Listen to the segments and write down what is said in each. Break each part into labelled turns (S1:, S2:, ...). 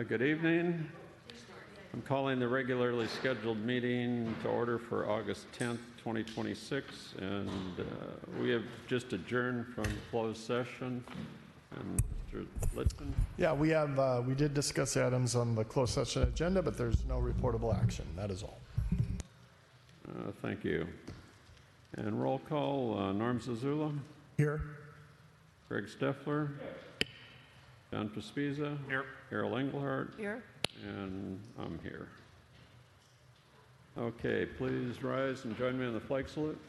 S1: Good evening. I'm calling the regularly scheduled meeting to order for August 10th, 2026, and we have just adjourned from closed session. And Mr. Litton?
S2: Yeah, we did discuss the items on the closed session agenda, but there's no reportable action. That is all.
S1: Thank you. And roll call, Norm Zazula.
S2: Here.
S1: Greg Steffler. John Paspiza.
S3: Here.
S1: Carol Engelhardt.
S4: Here.
S1: And I'm here. Okay, please rise and join me in the flag salute.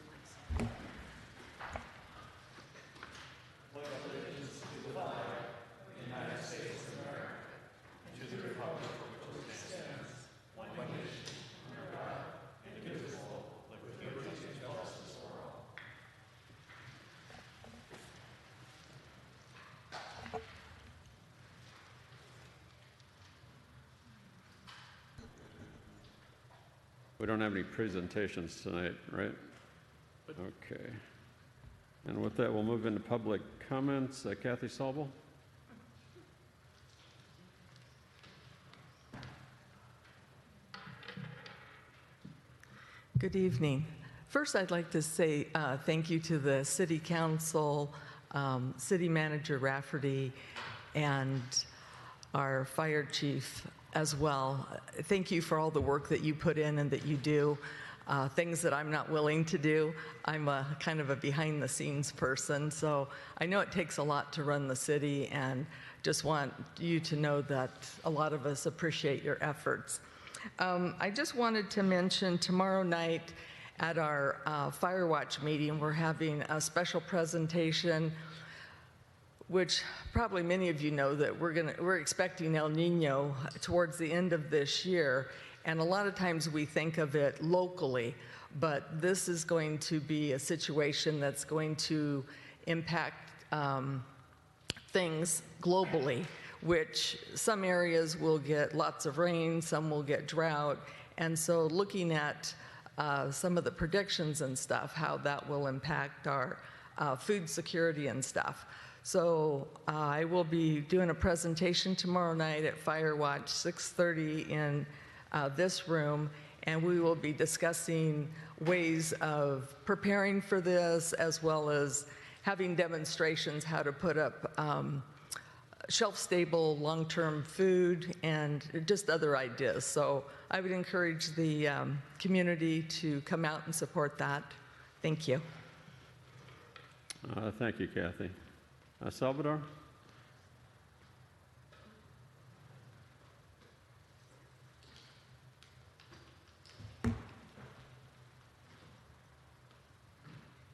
S1: We don't have any presentations tonight, right? Okay. And with that, we'll move into public comments. Kathy Salvo.
S4: Good evening. First, I'd like to say thank you to the City Council, City Manager Rafferty, and our Fire Chief as well. Thank you for all the work that you put in and that you do. Things that I'm not willing to do. I'm a kind of a behind-the-scenes person, so I know it takes a lot to run the city, and just want you to know that a lot of us appreciate your efforts. I just wanted to mention tomorrow night at our Fire Watch meeting, we're having a special presentation, which probably many of you know that we're expecting El Nino towards the end of this year, and a lot of times we think of it locally, but this is going to be a situation that's going to impact things globally, which some areas will get lots of rain, some will get drought, and so looking at some of the predictions and stuff, how that will impact our food security and stuff. So I will be doing a presentation tomorrow night at Firewatch, 6:30 in this room, and we will be discussing ways of preparing for this, as well as having demonstrations how to put up shelf-stable, long-term food, and just other ideas. So I would encourage the community to come out and support that. Thank you.
S1: Thank you, Kathy. Salvador?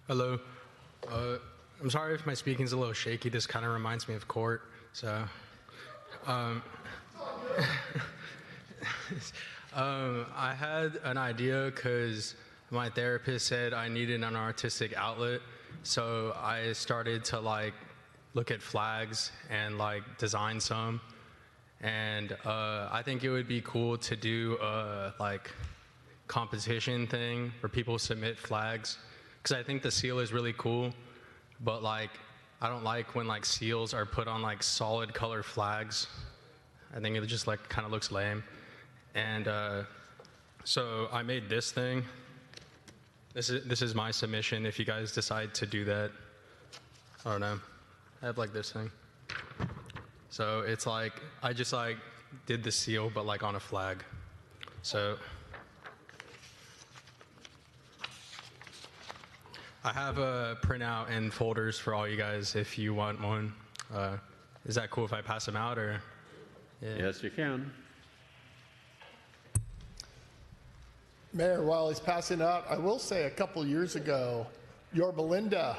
S3: Hello. I'm sorry if my speaking's a little shaky. This kind of reminds me of court. So, I had an idea because my therapist said I needed an artistic outlet. So I started to look at flags and design some. And I think it would be cool to do a competition thing where people submit flags. Because I think the seal is really cool, but I don't like when seals are put on solid color flags. I think it just kind of looks lame. And so I made this thing. This is my submission if you guys decide to do that. I don't know. I have this thing. So it's I just did the seal but on a flag. So I have a printout and folders for all you guys if you want one. Is that cool if I pass them out, or? Yeah.
S1: Yes, you can.
S2: Mayor, while he's passing out, I will say a couple years ago, your Belinda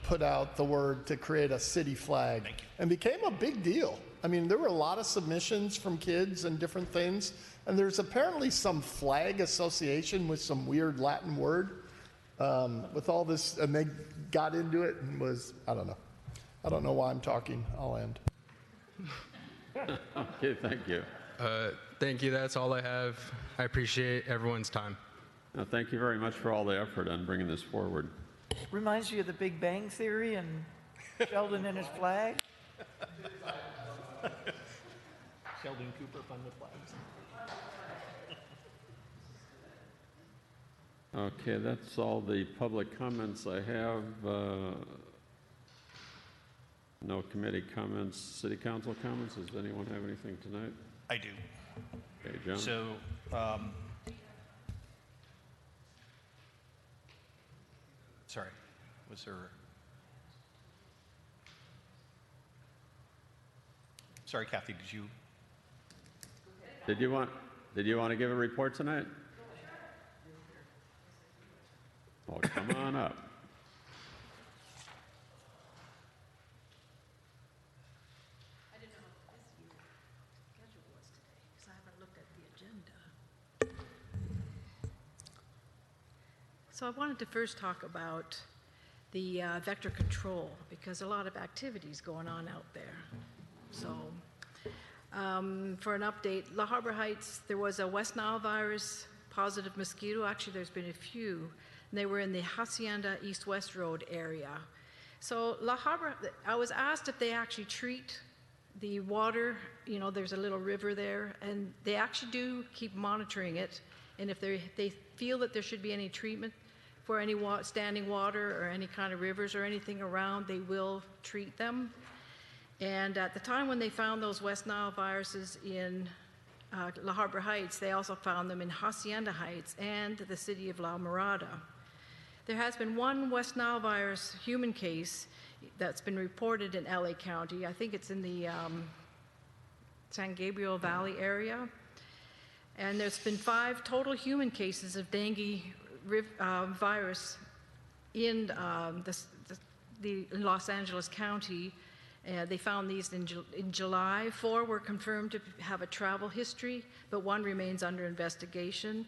S2: put out the word to create a city flag and became a big deal. I mean, there were a lot of submissions from kids and different things, and there's apparently some flag association with some weird Latin word with all this, and they got into it and was, I don't know. I don't know why I'm talking. I'll end.
S1: Okay, thank you.
S3: Thank you. That's all I have. I appreciate everyone's time.
S1: Thank you very much for all the effort on bringing this forward.
S5: Reminds you of the Big Bang Theory and Sheldon and his flag?
S6: Sheldon Cooper, Fun with Flags.
S1: Okay, that's all the public comments I have. No committee comments, city council comments. Does anyone have anything tonight?
S7: I do.
S1: Okay, John?
S7: So, sorry, was there? Sorry, Kathy, did you?
S1: Did you want to give a report tonight? Oh, come on up.
S8: I didn't know what this year's schedule was today, because I haven't looked at the agenda. So I wanted to first talk about the vector control, because a lot of activities going on out there. So for an update, La Habra Heights, there was a West Nile virus positive mosquito. Actually, there's been a few. And they were in the Hacienda East-West Road area. So La Habra, I was asked if they actually treat the water. You know, there's a little river there, and they actually do keep monitoring it. And if they feel that there should be any treatment for any standing water or any kind of rivers or anything around, they will treat them. And at the time when they found those West Nile viruses in La Habra Heights, they also found them in Hacienda Heights and the city of La Mirada. There has been one West Nile virus human case that's been reported in LA County. I think it's in the San Gabriel Valley area. And there's been 5 total human cases of dengue virus in the Los Angeles County. They found these in July. 4 were confirmed to have a travel history, but 1 remains under investigation.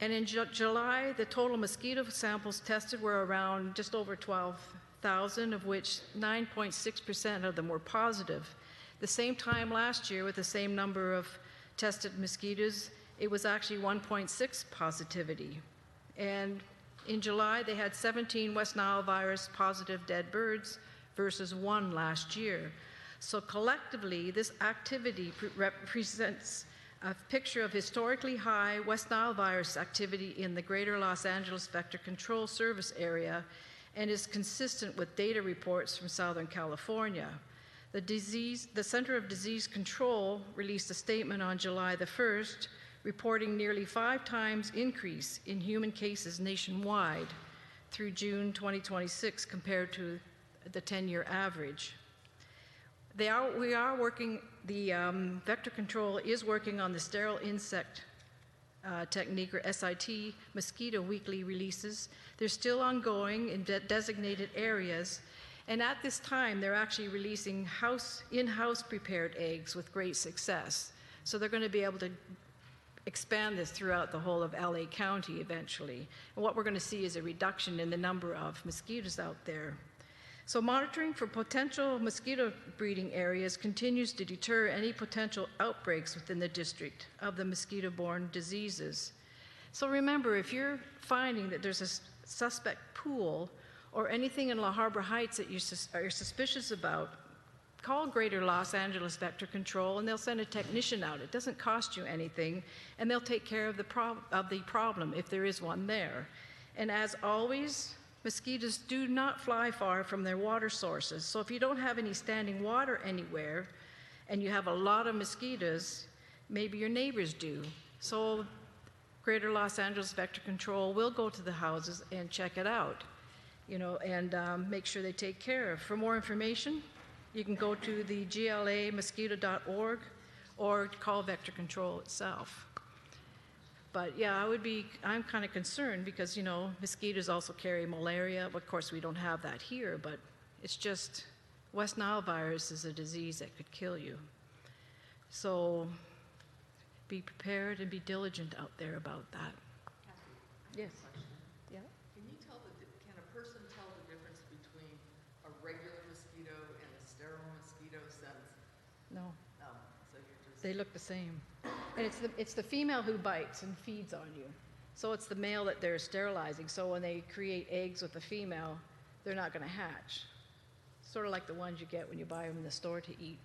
S8: And in July, the total mosquito samples tested were around just over 12,000, of which 9.6% of them were positive. The same time last year, with the same number of tested mosquitoes, it was actually 1.6 positivity. And in July, they had 17 West Nile virus positive dead birds versus 1 last year. So collectively, this activity represents a picture of historically high West Nile virus activity in the greater Los Angeles Vector Control Service area and is consistent with data reports from Southern California. The Center of Disease Control released a statement on July the 1st, reporting nearly 5 times increase in human cases nationwide through June 2026 compared to the 10-year average. We are working, the vector control is working on the sterile insect technique, or SIT, mosquito weekly releases. They're still ongoing in designated areas, and at this time, they're actually releasing in-house prepared eggs with great success. So they're going to be able to expand this throughout the whole of LA County eventually. And what we're going to see is a reduction in the number of mosquitoes out there. So monitoring for potential mosquito breeding areas continues to deter any potential outbreaks within the district of the mosquito-borne diseases. So remember, if you're finding that there's a suspect pool or anything in La Habra Heights that you are suspicious about, call Greater Los Angeles Vector Control and they'll send a technician out. It doesn't cost you anything, and they'll take care of the problem if there is one there. And as always, mosquitoes do not fly far from their water sources. So if you don't have any standing water anywhere and you have a lot of mosquitoes, maybe your neighbors do. So Greater Los Angeles Vector Control will go to the houses and check it out, you know, and make sure they take care of. For more information, you can go to the glamosquito.org or call Vector Control itself. But yeah, I'm kind of concerned because, you know, mosquitoes also carry malaria. Of course, we don't have that here, but it's just West Nile virus is a disease that could kill you. So be prepared and be diligent out there about that. Yes. Yeah.
S4: Can a person tell the difference between a regular mosquito and a sterile mosquito sense?
S8: No.
S4: So you're just...
S8: They look the same. And it's the female who bites and feeds on you. So it's the male that they're sterilizing. So when they create eggs with the female, they're not going to hatch. Sort of like the ones you get when you buy them in the store to eat.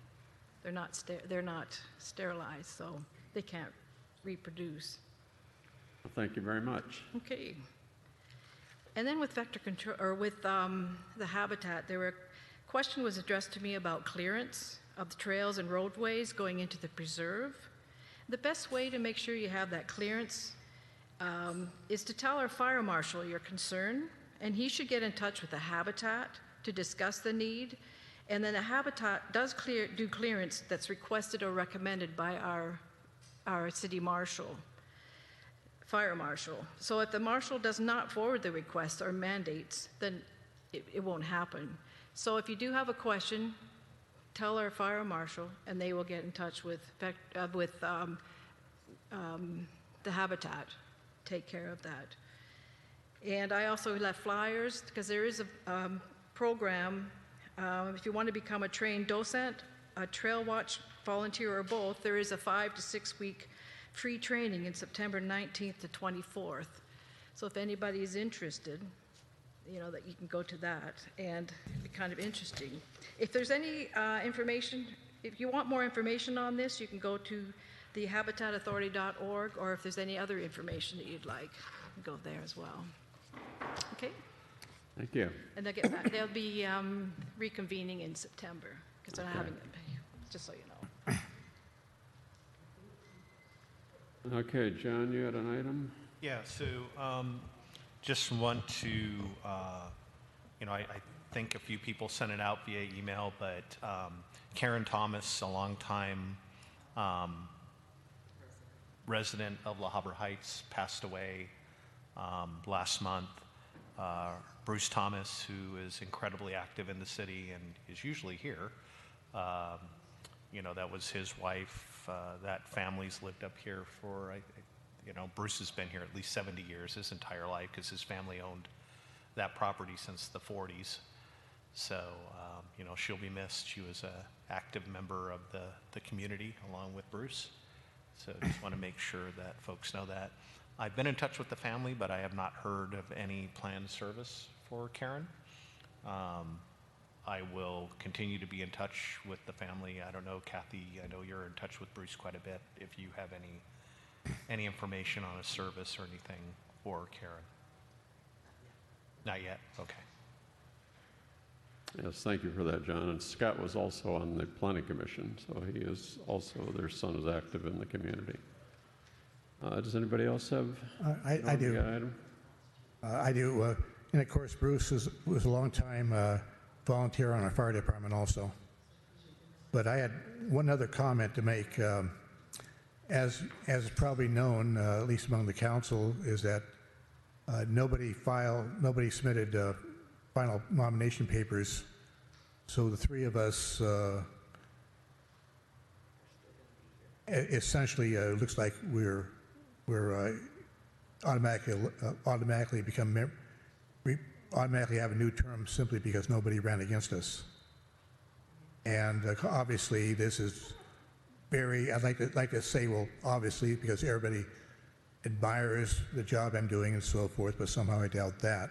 S8: they're not sterilized, so they can't reproduce.
S1: Well, thank you very much.
S8: Okay. And then with vector control, or with the habitat, question was addressed to me about clearance of the trails and roadways going into the preserve. The best way to make sure you have that clearance is to tell our fire marshal your concern, and he should get in touch with the habitat to discuss the need. And then the habitat does do clearance that's requested or recommended by our city marshal, fire marshal. So if the marshal does not forward the request or mandates, then it won't happen. So if you do have a question, tell our fire marshal, and they will get in touch with the habitat, take care of that. And I also left flyers because there is a program. If you want to become a trained docent, a trail watch volunteer, or both, there is a 5 to 6 week free training in September 19th to 24th. So if anybody is interested, that you can go to that, and it'd be kind of interesting. If there's any information, if you want more information on this, you can go to the habitatauthority.org, or if there's any other information that you'd like, you can go there as well. Okay?
S1: Thank you.
S8: And they'll get back. They'll be reconvening in September, because they're not having it, just so you know.
S1: Okay, John, you had an item?
S7: Yeah, so just want to, I think a few people sent it out via email, but Karen Thomas, a longtime resident of La Habra Heights, passed away last month. Bruce Thomas, who is incredibly active in the city and is usually here, that was his wife. That family's lived up here for, Bruce has been here at least 70 years, his entire life, because his family owned that property since the 40s. So, she'll be missed. She was an active member of the community along with Bruce. So just want to make sure that folks know that. I've been in touch with the family, but I have not heard of any planned service for Karen. I will continue to be in touch with the family. I don't know, Kathy, I know you're in touch with Bruce quite a bit. If you have any information on a service or anything for Karen. Not yet? Okay.
S1: Yes, thank you for that, John. And Scott was also on the Planning Commission, so he is also, their son is active in the community. Does anybody else have?
S6: I do.
S1: Item?
S6: I do. And of course, Bruce was a long time volunteer on our fire department also. But I had one other comment to make. As is probably known, at least among the council, is that nobody submitted final nomination papers. So the three of us essentially looks like we're automatically automatically have a new term simply because nobody ran against us. And obviously, this is very. I'd like to say, well, obviously, because everybody admires the job I'm doing and so forth, but somehow I doubt that.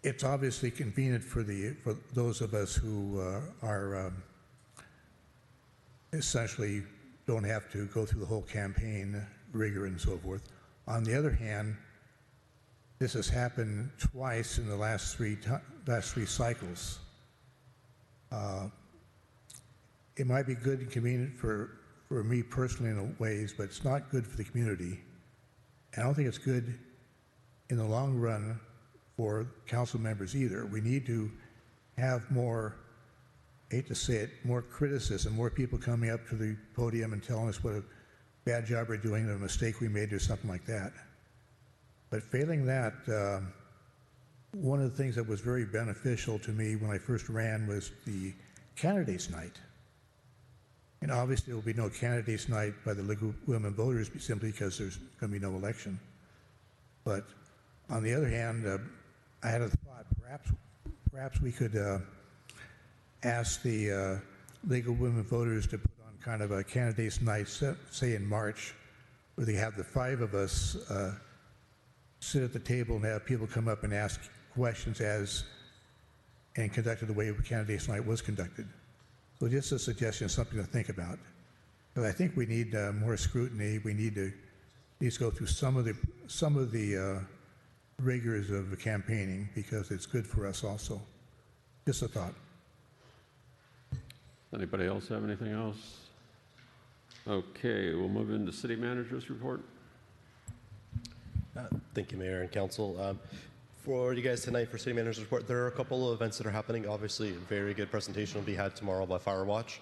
S6: It's obviously convenient for those of us who are essentially don't have to go through the whole campaign rigor and so forth. On the other hand, this has happened twice in the last three cycles. It might be good and convenient for me personally in ways, but it's not good for the community. I don't think it's good in the long run for council members either. We need to have more, I hate to say it, more criticism, more people coming up to the podium and telling us what a bad job we're doing, a mistake we made or something like that. But failing that, one of the things that was very beneficial to me when I first ran was the candidates night. And obviously there will be no candidates night by the League of Women Voters simply because there's going to be no election. But on the other hand, I had a thought, perhaps we could ask the League of Women Voters to put on kind of a candidates night, say in March, where they have the five of us sit at the table and have people come up and ask questions as and conducted the way candidates night was conducted. So just a suggestion, something to think about. But I think we need more scrutiny. We need to at least go through some of the rigors of the campaigning because it's good for us also. Just a thought.
S1: Anybody else have anything else? Okay, we'll move into city manager's report.
S9: Thank you, Mayor and Council. For you guys tonight for City Manager's Report, there are a couple of events that are happening. Obviously, a very good presentation will be had tomorrow by Firewatch.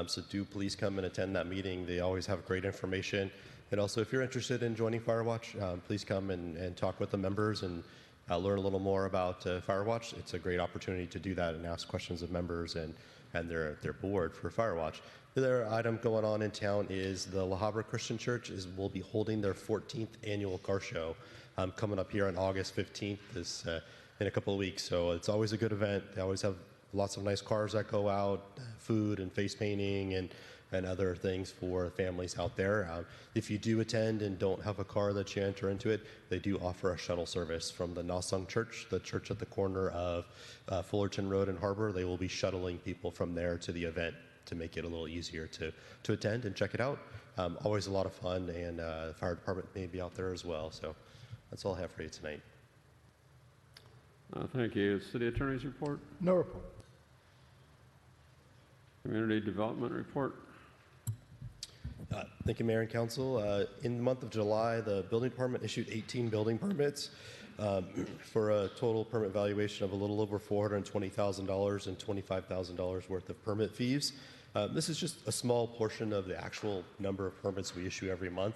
S9: So do please come and attend that meeting. They always have great information. And also, if you're interested in joining Firewatch, please come and talk with the members and learn a little more about Firewatch. It's a great opportunity to do that and ask questions of members and their board for Firewatch. The other item going on in town is the La Habra Christian Church will be holding their 14th annual car show coming up here on August 15th in a couple of weeks. So it's always a good event. They always have lots of nice cars that go out, food and face painting and other things for families out there. If you do attend and don't have a car that you enter into it, they do offer a shuttle service from the Nasung Church, the church at the corner of Fullerton Road and Harbor. They will be shuttling people from there to the event to make it a little easier to attend and check it out. Always a lot of fun, and the fire department may be out there as well. So that's all I have for you tonight.
S1: Thank you. City Attorney's report.
S2: No report.
S1: Community Development report.
S9: Thank you, Mayor and Council. In the month of July, the building department issued 18 building permits for a total permit valuation of a little over $420,000 and $25,000 worth of permit fees. This is just a small portion of the actual number of permits we issue every month.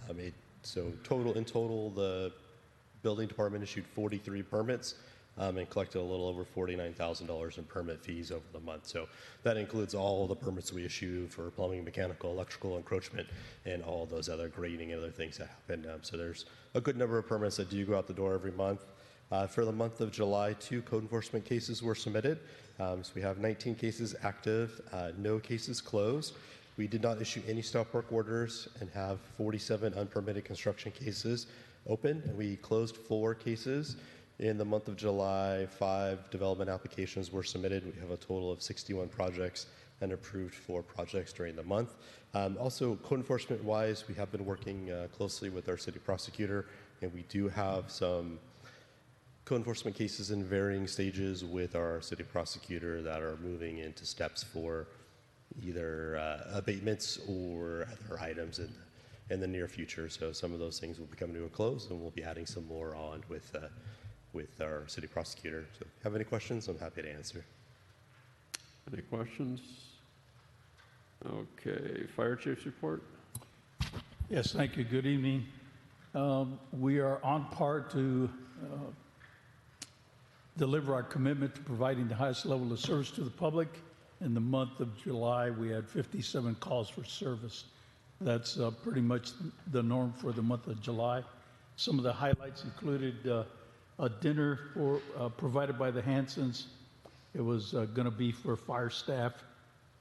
S9: In total, the building department issued 43 permits and collected a little over $49,000 in permit fees over the month. So that includes all the permits we issue for plumbing, mechanical, electrical, encroachment, and all those other grading and other things that happen. So there's a good number of permits that do go out the door every month. For the month of July, 2 code enforcement cases were submitted. So we have 19 cases active, no cases closed. We did not issue any stop work orders and have 47 unpermitted construction cases open, and we closed 4 cases. In the month of July, 5 development applications were submitted. We have a total of 61 projects and approved 4 projects during the month. Also, code enforcement-wise, we have been working closely with our city prosecutor, and we do have some code enforcement cases in varying stages with our city prosecutor that are moving into steps for either abatements or other items in the near future. So some of those things will be coming to a close, and we'll be adding some more on with our city prosecutor. So if you have any questions, I'm happy to answer.
S1: Any questions? Okay, Fire Chief's report.
S10: Yes, thank you. Good evening. We are on par to deliver our commitment to providing the highest level of service to the public. In the month of July, we had 57 calls for service. That's pretty much the norm for the month of July. Some of the highlights included a dinner provided by the Hansons. It was going to be for fire staff,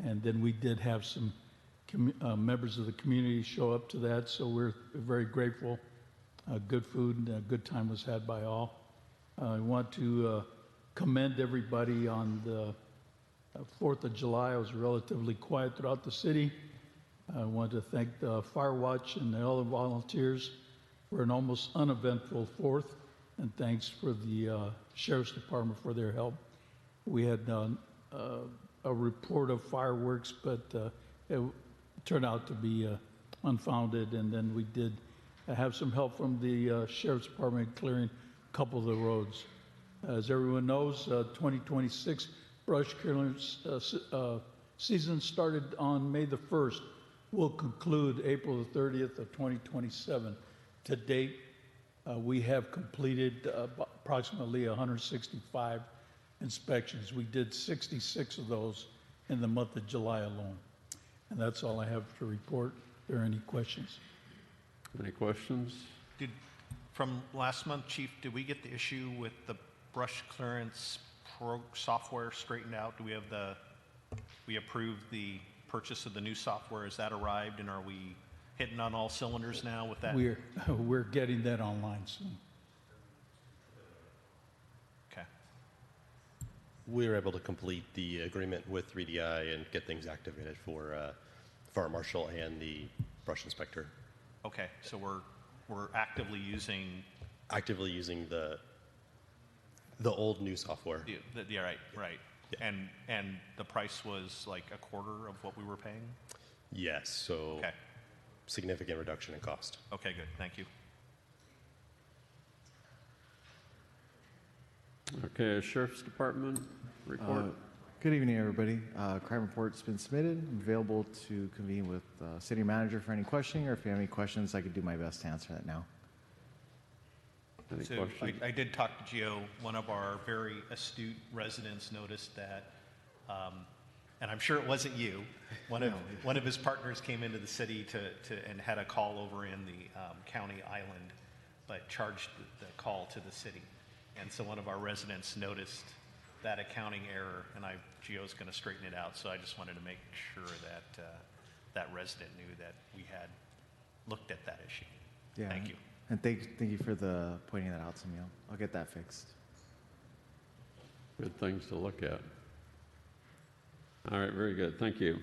S10: and then we did have some members of the community show up to that, so we're very grateful. Good food and a good time was had by all. I want to commend everybody on the 4th of July. I was relatively quiet throughout the city. I want to thank the Fire Watch and all the volunteers for an almost uneventful 4th, and thanks for the Sheriff's Department for their help. We had a report of fireworks, but it turned out to be unfounded, and then we did have some help from the Sheriff's Department clearing a couple of the roads. As everyone knows, 2026 brush clearance season started on May the 1st. Will conclude April the 30th of 2027. To date, we have completed approximately 165 inspections. We did 66 of those in the month of July alone. And that's all I have to report. Are there any questions?
S1: Any questions?
S7: From last month, Chief, did we get the issue with the brush clearance software straightened out? We approved the purchase of the new software? Has that arrived, and are we hitting on all cylinders now with that?
S10: We're getting that online soon.
S7: Okay.
S9: we were able to complete the agreement with 3DI and get things activated for fire marshal and the brush inspector.
S7: Okay, so we're actively using,
S9: the old new software.
S7: yeah, right. And the price was like a quarter of what we were paying?
S9: Yes, so
S7: Okay,
S9: significant reduction in cost.
S7: okay, good, thank you.
S1: Okay, Sheriff's Department report.
S11: Good evening, everybody. Crime report's been submitted. I'm available to convene with city manager for any questioning, or if you have any questions, I could do my best to answer that now.
S1: Any
S7: So
S1: questions?
S7: I did talk to Gio. One of our very astute residents noticed that, and I'm sure it wasn't you, one of his partners came into the city and had a call over in the county island, but charged the call to the city. And so one of our residents noticed that accounting error, and Gio's going to straighten it out. So I just wanted to make sure that that resident knew that we had looked at that issue.
S11: Yeah.
S7: Thank you.
S11: And thank you for pointing that out to me. I'll get that fixed.
S1: Good things to look at. All right, very good. Thank you.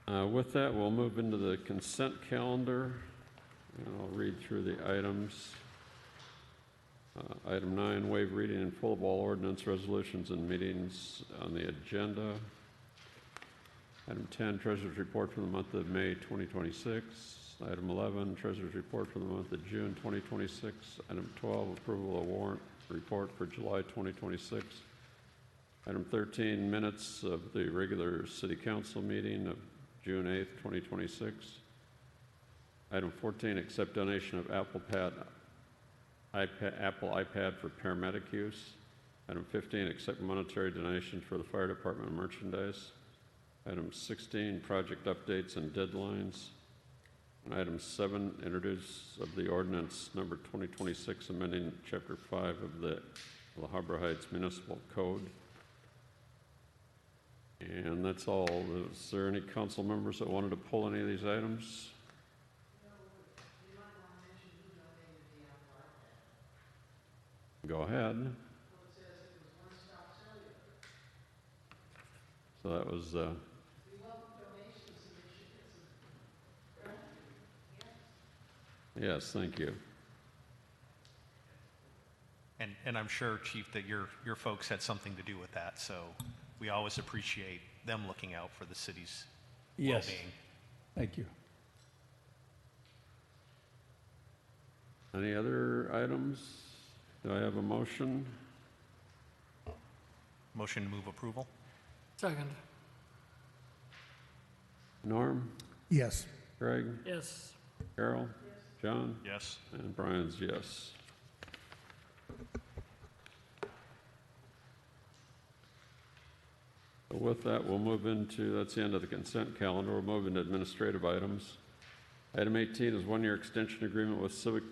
S1: With that, we'll move into the consent calendar, and I'll read through the items. Item 9, waive reading in full of all ordinance resolutions and meetings on the agenda. Item 10, Treasurer's Report for the month of May 2026. Item 11, Treasurer's Report for the month of June 2026. Item 12, approval of warrant report for July 2026. Item 13, minutes of the regular City Council meeting of June 8th, 2026. Item 14, accept donation of Apple iPad for paramedic use. Item 15, accept monetary donations for the fire department merchandise. Item 16, project updates and deadlines. And item 7, introduce of the ordinance number 2026, amending Chapter 5 of the La Habra Heights Municipal Code. And that's all. Is there any council members that wanted to pull any of these items? Go ahead. So that was, yes, thank you.
S7: And I'm sure, Chief, that your folks had something to do with that, so we always appreciate them looking out for the city's
S10: Yes.
S7: well-being.
S10: Thank you.
S1: Any other items? Do I have a motion?
S7: Motion to move approval?
S12: Second.
S1: Norm?
S6: Yes.
S1: Craig?
S12: Yes.
S1: Carol? John?
S7: Yes.
S1: And Brian's yes. So with that, we'll move into, that's the end of the consent calendar. We'll move into administrative items. Item 18 is one-year extension agreement with Civic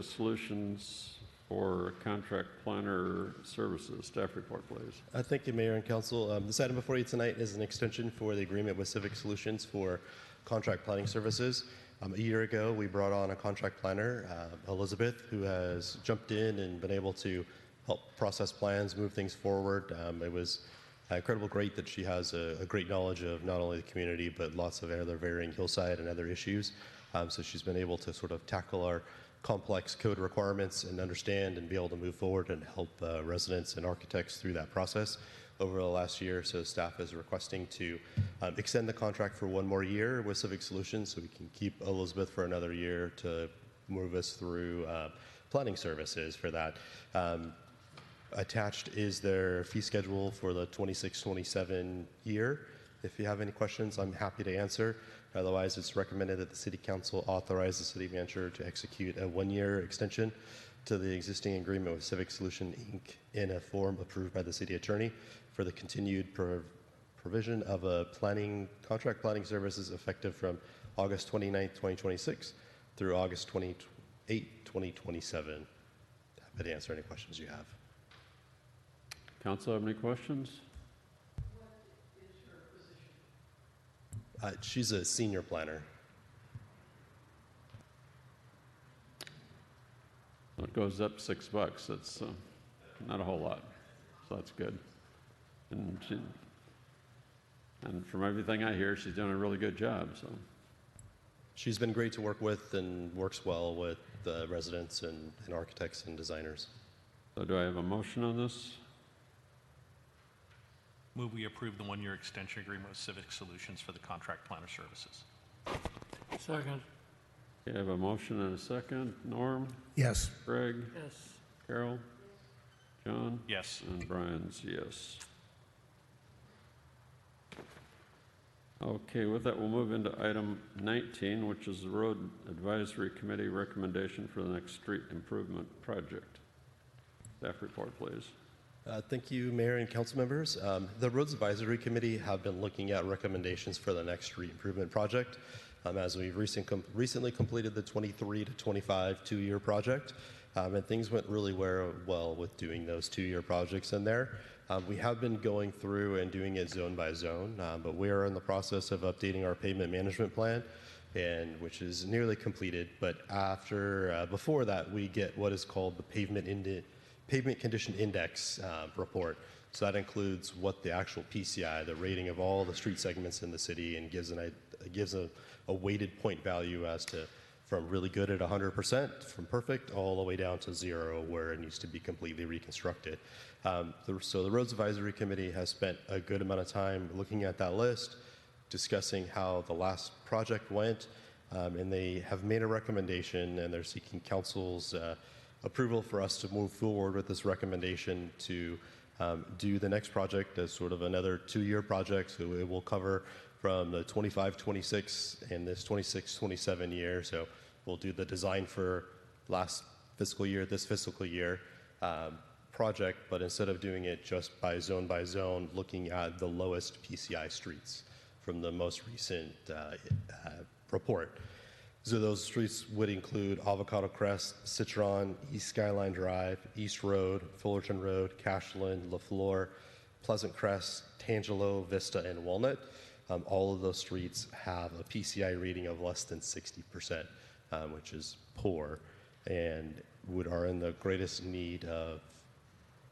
S1: Solutions for contract planner services. Staff report, please.
S9: Thank you, Mayor and Council. This item before you tonight is an extension for the agreement with Civic Solutions for contract planning services. A year ago, we brought on a contract planner, Elizabeth, who has jumped in and been able to help process plans, move things forward. It was incredible great that she has a great knowledge of not only the community, but lots of other varying hillside and other issues. So she's been able to sort of tackle our complex code requirements and understand and be able to move forward and help residents and architects through that process over the last year. So staff is requesting to extend the contract for one more year with Civic Solutions so we can keep Elizabeth for another year to move us through planning services for that. Attached is their fee schedule for the 26-27 year. If you have any questions, I'm happy to answer. Otherwise, it's recommended that the City Council authorize the City Manager to execute a one-year extension to the existing agreement with Civic Solution, Inc. in a form approved by the City Attorney for the continued provision of a contract planning services effective from August 29th, 2026 through August 28th, 2027. Happy to answer any questions you have.
S1: Council have any questions?
S9: She's a senior planner.
S1: It goes up $6. That's not a whole lot. so that's good. And and from everything I hear, she's doing a really good job, so.
S9: She's been great to work with and works well with the residents and architects and designers.
S1: So do I have a motion on this?
S7: Move we approve the one-year extension agreement with Civic Solutions for the contract planner services.
S10: Second.
S1: Okay, I have a motion and a second. Norm?
S6: Yes.
S1: Greg?
S10: Yes.
S1: Carol? John?
S7: Yes.
S1: And Brian's yes. Okay, with that, we'll move into item 19, which is the Road Advisory Committee recommendation for the next street improvement project. Staff report, please.
S9: Thank you, Mayor and council members. The Roads Advisory Committee have been looking at recommendations for the next street improvement project. As we've recently completed the 23 to 25 two-year project, and things went really well with doing those two-year projects in there. We have been going through and doing it zone by zone, but we are in the process of updating our pavement management plan, and which is nearly completed. But before that, we get what is called the Pavement Condition Index report. So that includes what the actual PCI, the rating of all the street segments in the city, and gives a weighted point value as to from really good at 100%, from perfect, all the way down to 0, where it needs to be completely reconstructed. So the Roads Advisory Committee has spent a good amount of time looking at that list, discussing how the last project went, and they have made a recommendation, and they're seeking council's approval for us to move forward with this recommendation to do the next project as sort of another two-year project. So it will cover from the 25-26 and this 26-27 year. So we'll do the design for last fiscal year, this fiscal year project, but instead of doing it just by zone, looking at the lowest PCI streets from the most recent report. So those streets would include Avocado Crest, Citron, East Skyline Drive, East Road, Fullerton Road, Cashland, LaFleur, Pleasant Crest, Tangelo, Vista, and Walnut. All of those streets have a PCI rating of less than 60%, which is poor, and are in the greatest need of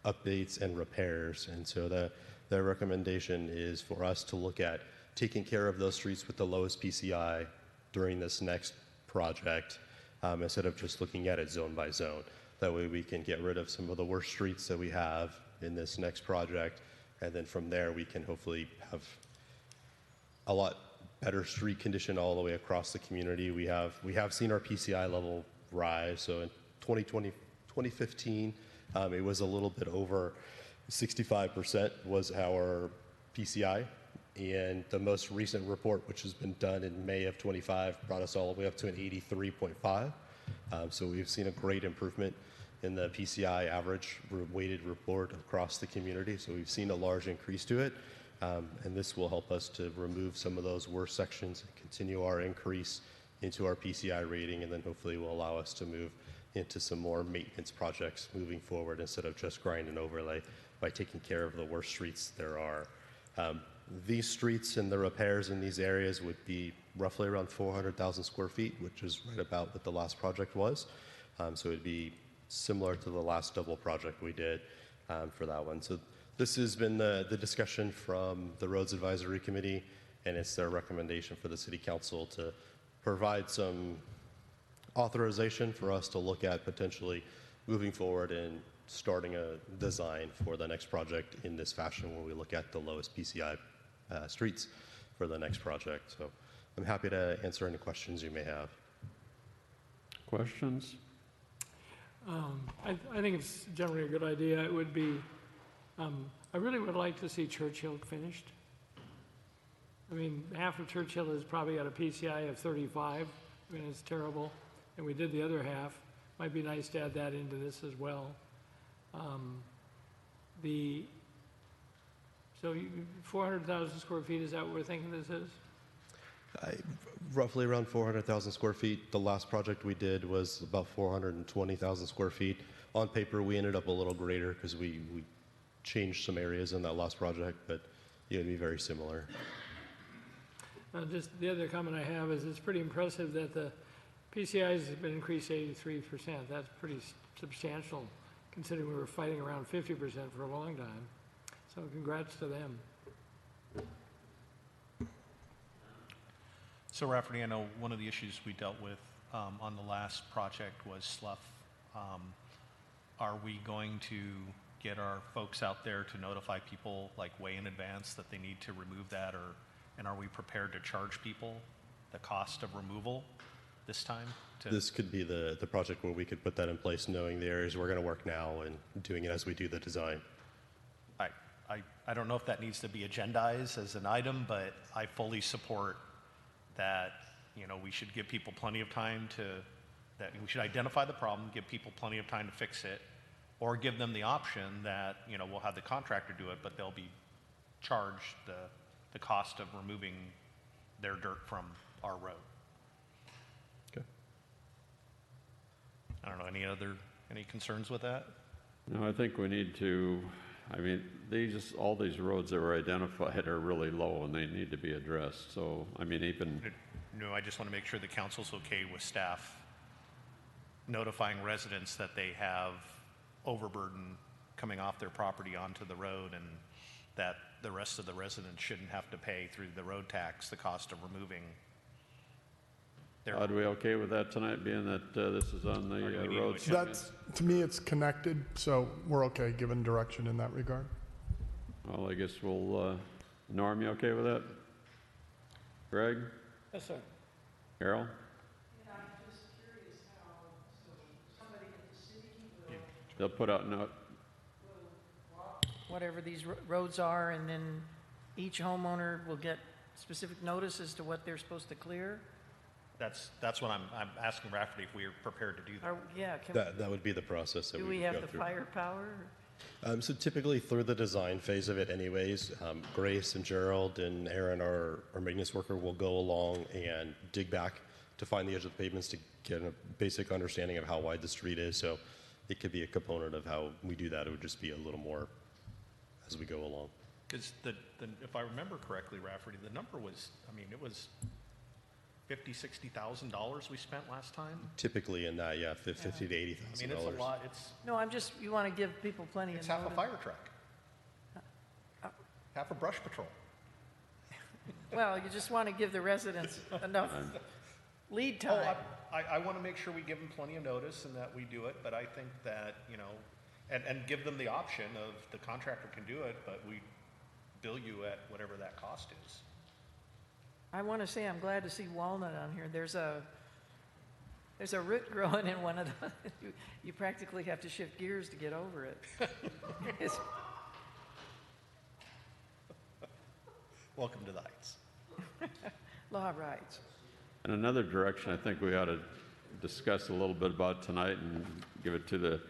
S9: updates and repairs. And so their recommendation is for us to look at taking care of those streets with the lowest PCI during this next project, instead of just looking at it zone by zone. That way we can get rid of some of the worst streets that we have in this next project, and then from there we can hopefully have a lot better street condition all the way across the community. We have seen our PCI level rise. So in 2015, it was a little bit over 65% was our PCI. And the most recent report, which has been done in May of 25, brought us all the way up to an 83.5. So we've seen a great improvement in the PCI average weighted report across the community. So we've seen a large increase to it. And this will help us to remove some of those worst sections and continue our increase into our PCI rating, and then hopefully will allow us to move into some more maintenance projects moving forward instead of just grind and overlay by taking care of the worst streets there are. These streets and the repairs in these areas would be roughly around 400,000 square feet, which is right about what the last project was. So it'd be similar to the last double project we did for that one. So this has been the discussion from the Roads Advisory Committee, and it's their recommendation for the City Council to provide some authorization for us to look at potentially moving forward and starting a design for the next project in this fashion, where we look at the lowest PCI streets for the next project. So I'm happy to answer any questions you may have.
S1: Questions?
S12: I think it's generally a good idea. It would be, I really would like to see Churchill finished. I mean, half of Churchill is probably at a PCI of 35. I mean, it's terrible. And we did the other half. Might be nice to add that into this as well. So 400,000 square feet, is that what we're thinking this is?
S9: Roughly around 400,000 square feet. The last project we did was about 420,000 square feet. On paper, we ended up a little greater because we changed some areas in that last project, but it would be very similar.
S12: Just the other comment I have is it's pretty impressive that the PCIs have been increased 83%. That's pretty substantial considering we were fighting around 50% for a long time. So congrats to them.
S7: So Rafferty, I know one of the issues we dealt with on the last project was slough. Are we going to get our folks out there to notify people like way in advance that they need to remove that, and are we prepared to charge people the cost of removal this time?
S9: This could be the project where we could put that in place, knowing the areas we're going to work now and doing it as we do the design.
S7: I don't know if that needs to be agendized as an item, but I fully support that, you know, we should give people plenty of time that we should identify the problem, give people plenty of time to fix it, or give them the option that, you know, we'll have the contractor do it, but they'll be charged the cost of removing their dirt from our road.
S9: Okay.
S7: I don't know, any concerns with that?
S1: No, I think we need to, I mean, all these roads that were identified are really low and they need to be addressed. So, I mean, even,
S7: No, I just want to make sure the council's okay with staff notifying residents that they have overburden coming off their property onto the road, and that the rest of the residents shouldn't have to pay through the road tax the cost of removing their.
S1: are we okay with that tonight, being that this is on the
S7: do we need
S1: road?
S7: to
S2: That's, to me, it's connected, so we're okay given direction in that regard.
S1: Well, I guess we'll, Norm, you okay with that? Greg?
S12: Yes, sir.
S1: Carol? They'll put out
S5: Whatever these roads are, and then each homeowner will get specific notice as to what they're supposed to clear?
S7: That's what I'm asking Rafferty if we are prepared to do that.
S5: Yeah,
S9: That would be the process that
S5: do
S9: we
S5: we
S9: would
S5: have
S9: go
S5: the
S9: through.
S5: firepower?
S9: So typically through the design phase of it anyways, Grace and Gerald and Aaron, our maintenance worker, will go along and dig back to find the edge of the pavements to get a basic understanding of how wide the street is. So it could be a component of how we do that. It would just be a little more as we go along.
S7: Because if I remember correctly, Rafferty, the number was, I mean, it was $50,000-$60,000 we spent last time.
S9: Typically in that, yeah, $50,000 to
S7: I mean,
S9: $80,000.
S7: it's a lot.
S5: No, you want to give people plenty
S7: It's
S5: of
S7: half a
S5: notice.
S7: fire truck, half a brush patrol.
S5: Well, you just want to give the residents enough lead
S7: Oh,
S5: time.
S7: I want to make sure we give them plenty of notice and that we do it, but I think that, you know, and give them the option of the contractor can do it, but we bill you at whatever that cost is.
S5: I want to say I'm glad to see walnut on here. There's a root growing in one of the, you practically have to shift gears to get over it. It's-
S7: Welcome to the Heights.
S5: Law of rights.
S1: And another direction I think we ought to discuss a little bit about tonight and give it to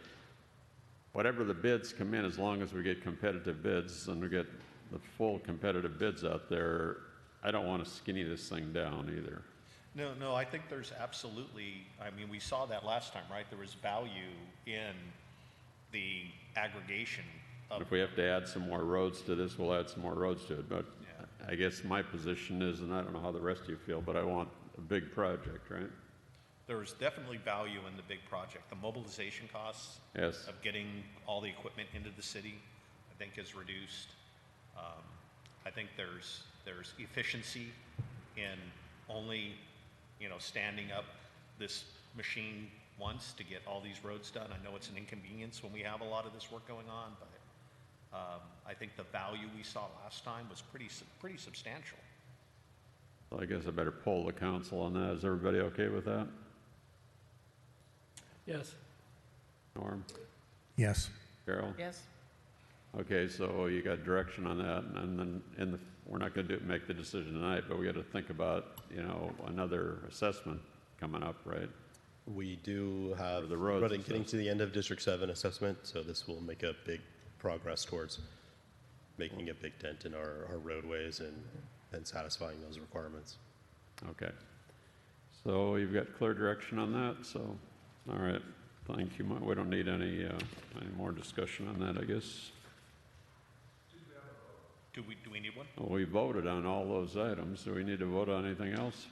S1: whatever the bids come in, as long as we get competitive bids and we get the full competitive bids out there, I don't want to skinny this thing down either.
S7: No, I think there's absolutely, I mean, we saw that last time, right? There was value in the aggregation of.
S1: If we have to add some more roads to this, we'll add some more roads to it. But I guess my position is, and I don't know how the rest of you feel, but I want a big project, right?
S7: There's definitely value in the big project. The mobilization costs
S1: Yes.
S7: of getting all the equipment into the city, I think, is reduced. I think there's efficiency in only, you know, standing up this machine once to get all these roads done. I know it's an inconvenience when we have a lot of this work going on, but I think the value we saw last time was pretty substantial.
S1: So I guess I better poll the council on that. Is everybody okay with that?
S12: Yes.
S1: Norm?
S6: Yes.
S1: Carol?
S5: Yes?
S1: Okay, so you got direction on that, and then we're not going to make the decision tonight, but we got to think about, you know, another assessment coming up, right?
S9: We do have
S1: the roads
S9: getting
S1: assessment.
S9: to the end of District 7 assessment, so this will make a big progress towards making a big dent in our roadways and satisfying those requirements.
S1: Okay. So you've got clear direction on that, so, all right, thank you. We don't need any more discussion on that, I guess.
S7: Do we need one?
S1: Well, we voted on all those items. Do we need to vote on anything else?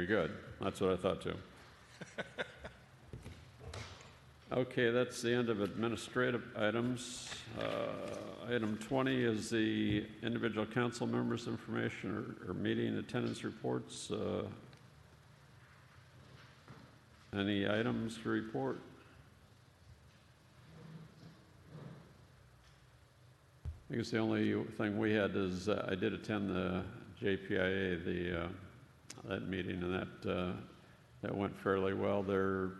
S1: We good? That's what I thought too. Okay, that's the end of administrative items. Item 20 is the individual council members' information or meeting attendance reports. Any items to report? I guess the only thing we had is I did attend the JPIA, that meeting, and that went fairly well. They're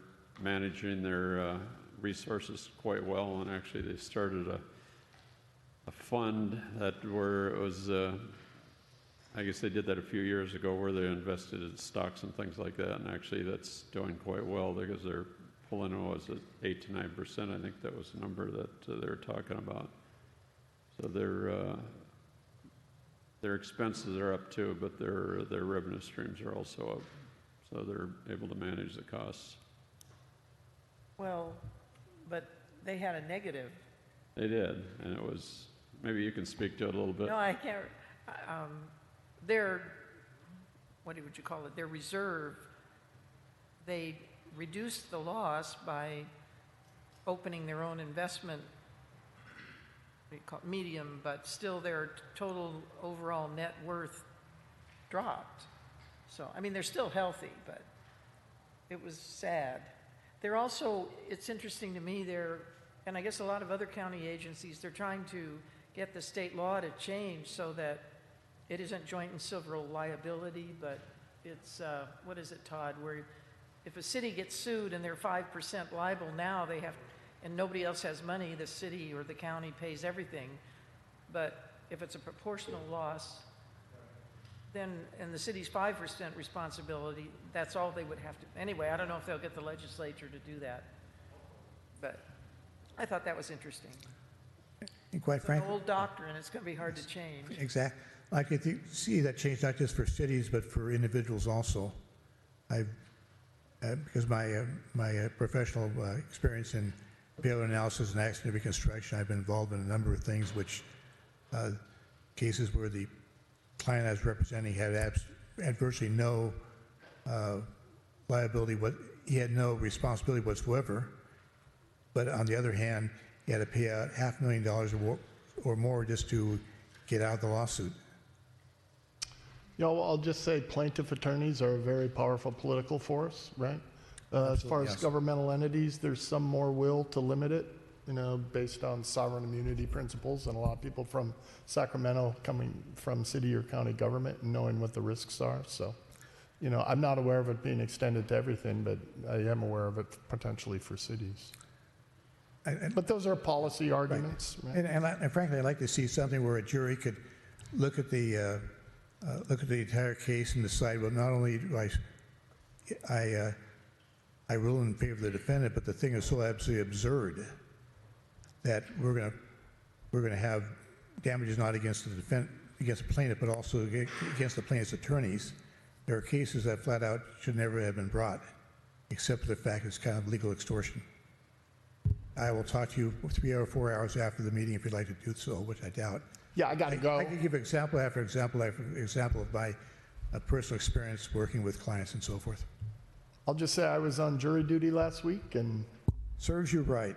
S1: managing their resources quite well, and actually they started a fund where it was, I guess they did that a few years ago, where they invested in stocks and things like that, and actually that's doing quite well because they're pulling, 8 to 9%, I think that was the number that they were talking about. So their expenses are up too, but their revenue streams are also up, so they're able to manage the costs.
S5: Well, but they had a negative.
S1: They did, and it was, maybe you can speak to it a little bit.
S5: No, I can't. Their, what would you call it? Their reserve, they reduced the loss by opening their own investment, what do you call it, medium, but still their total overall net worth dropped. So, I mean, they're still healthy, but it was sad. They're also, it's interesting to me, and I guess a lot of other county agencies, they're trying to get the state law to change so that it isn't joint and several liability, but it's, what is it, Todd, where if a city gets sued and they're 5% liable now, they have, and nobody else has money, the city or the county pays everything. But if it's a proportional loss, then, and the city's 5% responsibility, that's all they would have to. Anyway, I don't know if they'll get the legislature to do that. But I thought that was interesting.
S6: And quite
S5: It's
S6: frankly,
S5: an old doctrine. It's going to be hard to change.
S6: exactly. I could see that change not just for cities but for individuals also. Because my professional experience in failure analysis and accident reconstruction, I've been involved in a number of things, which cases where the client I was representing had virtually no liability, he had no responsibility whatsoever, but on the other hand, he had to pay out $500,000 or more just to get out of the lawsuit.
S2: You know, I'll just say plaintiff attorneys are a very powerful political force, right? As far as
S6: yes.
S2: governmental entities, there's some more will to limit it, you know, based on sovereign immunity principles, and a lot of people from Sacramento coming from city or county government and knowing what the risks are. So, you know, I'm not aware of it being extended to everything, but I am aware of it potentially for cities. But those are policy arguments. Right?
S6: And frankly, I'd like to see something where a jury could look at the entire case and decide, well, not only do I rule in favor of the defendant, but the thing is so absolutely absurd that we're going to have damages not against against the plaintiff, but also against the plaintiff's attorneys. There are cases that flat out should never have been brought, except for the fact it's kind of legal extortion. I will talk to you 3 or 4 hours after the meeting if you'd like to do so, which I doubt.
S2: Yeah, I got to go.
S6: I can give example after example after example of my personal experience working with clients and so forth.
S2: I'll just say I was on jury duty last week, and
S6: serves you right.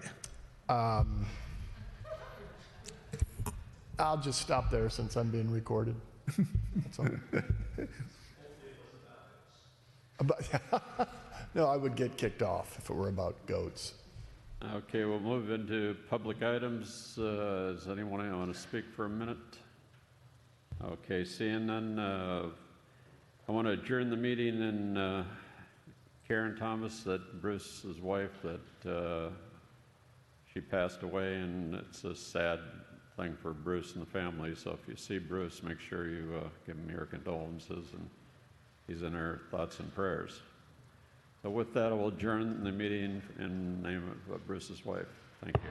S2: I'll just stop there since I'm being recorded. That's all. No, I would get kicked off if it were about goats.
S1: Okay, we'll move into public items. Does anyone want to speak for a minute? Okay, seeing none, I want to adjourn the meeting, and Karen Thomas, that Bruce's wife, that she passed away, and it's a sad thing for Bruce and the family. So if you see Bruce, make sure you give him your condolences, and he's in our thoughts and prayers. So with that, I will adjourn the meeting in the name of Bruce's wife. Thank you.